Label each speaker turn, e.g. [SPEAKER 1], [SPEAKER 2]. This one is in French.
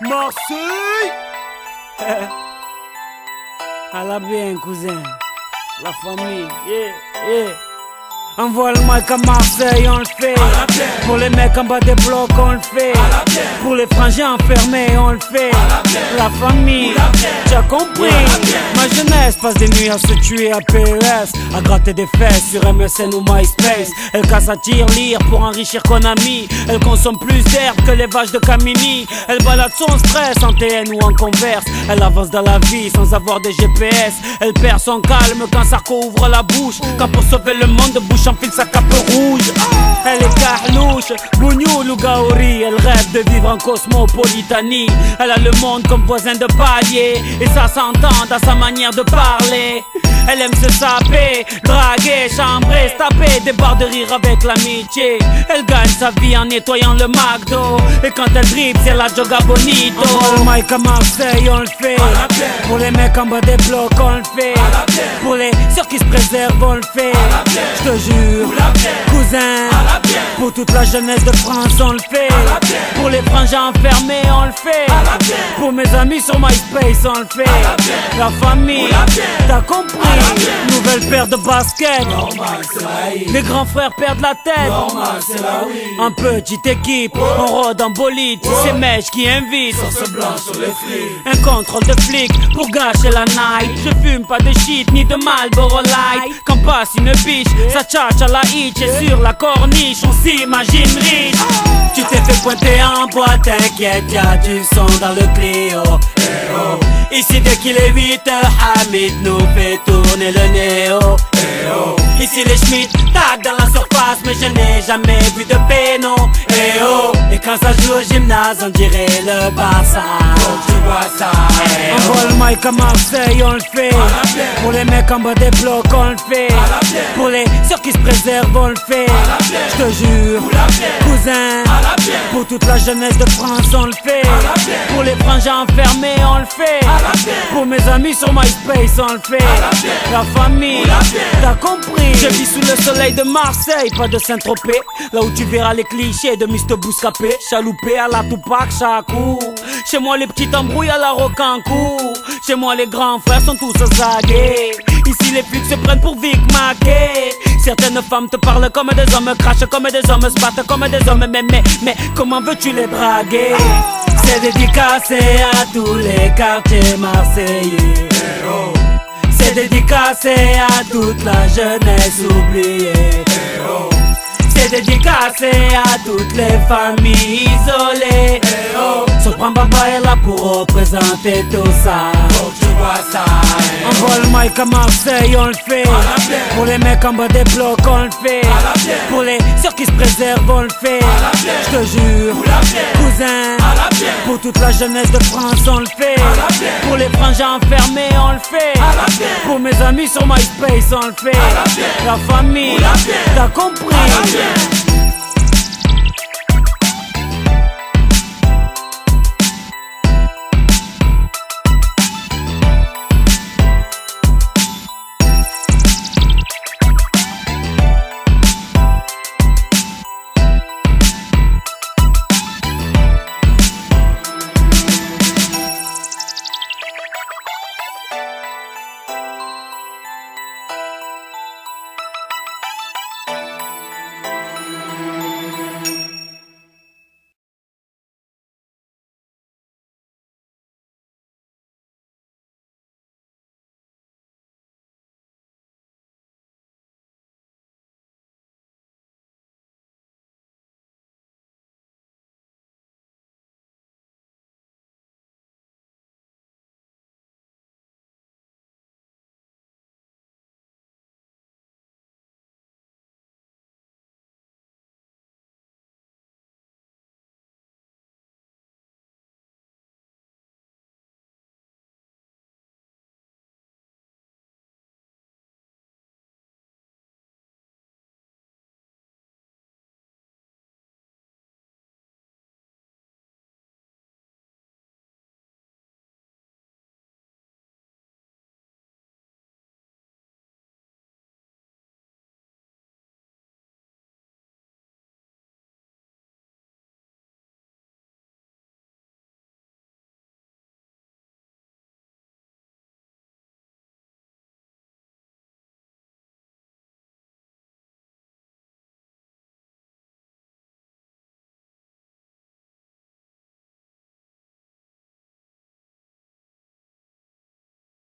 [SPEAKER 1] Marseille. À la bien, cousin. La famille, yeah. Envoie le mic à Marseille, on le fait. Pour les mecs en bas des blocs, on le fait. Pour les frangins enfermés, on le fait. La famille, tu as compris. Ma jeunesse passe des nuits à se tuer à PES, à gratter des fesses sur MSN ou MySpace. Elle casse à tir-lire pour enrichir Konami. Elle consomme plus d'herbe que les vaches de Camini. Elle balade son stress en TN ou en Converse. Elle avance dans la vie sans avoir de GPS. Elle perd son calme quand Sarko ouvre la bouche. Quand pour sauver le monde, bouche enfile sa cape rouge. Elle est carlouche, bougnoul ou gaori. Elle rêve de vivre en cosmopolitanie. Elle a le monde comme voisin de palier, et ça s'entend dans sa manière de parler. Elle aime se saper, draguer, chambrer, se taper des barres de rire avec l'amitié. Elle gagne sa vie en nettoyant le McDo, et quand elle dribble c'est la Joga Bonito. Envoie le mic à Marseille, on le fait. Pour les mecs en bas des blocs, on le fait. Pour les sœurs qui se préservent, on le fait. Je te jure, cousin, pour toute la jeunesse de France, on le fait. Pour les frangins enfermés, on le fait. Pour mes amis sur MySpace, on le fait. La famille, t'as compris. Nouvelle paire de baskets. Les grands frères perdent la tête. En petite équipe, on rôde en bolide. C'est Mèche qui invite. Un contrôle de flic pour gâcher la night. Je fume pas de shit ni de Marlboro Light. Quand passe une biche, ça tchatche à la hitch. Et sur la corniche, on s'imagine riche. Tu t'es fait pointer en boîte, t'inquiète, y'a du son dans le Clio. Ici dès qu'il est 8h, Hamid nous fait tourner le néo. Ici les Schmitt tac dans la surface, mais je n'ai jamais vu de péno. Et quand ça joue au gymnase, on dirait le Barça. Tu vois ça. Envoie le mic à Marseille, on le fait. Pour les mecs en bas des blocs, on le fait. Pour les sœurs qui se préservent, on le fait. Je te jure, cousin, pour toute la jeunesse de France, on le fait. Pour les frangins enfermés, on le fait. Pour mes amis sur MySpace, on le fait. La famille, t'as compris. Je vis sous le soleil de Marseille, pas de Saint-Tropez. Là où tu verras les clichés de Mr. Bouscapé. Chaloupé à la Tupac, Chakou. Chez moi les petites embrouilles à la Rocancourt. Chez moi les grands frères sont tous zagués. Ici les flics se prennent pour Vic Mackey. Certaines femmes te parlent comme des hommes, crachent comme des hommes, se battent comme des hommes. Mais comment veux-tu les draguer? C'est dédicacé à tous les quartiers marseillais. C'est dédicacé à toute la jeunesse oubliée. C'est dédicacé à toutes les familles isolées. Sopran Baba est là pour représenter tout ça. Faut que tu vois ça. Envoie le mic à Marseille, on le fait. Pour les mecs en bas des blocs, on le fait. Pour les sœurs qui se préservent, on le fait. Je te jure, cousin, pour toute la jeunesse de France, on le fait. Pour les frangins enfermés, on le fait. Pour mes amis sur MySpace, on le fait. La famille, t'as compris.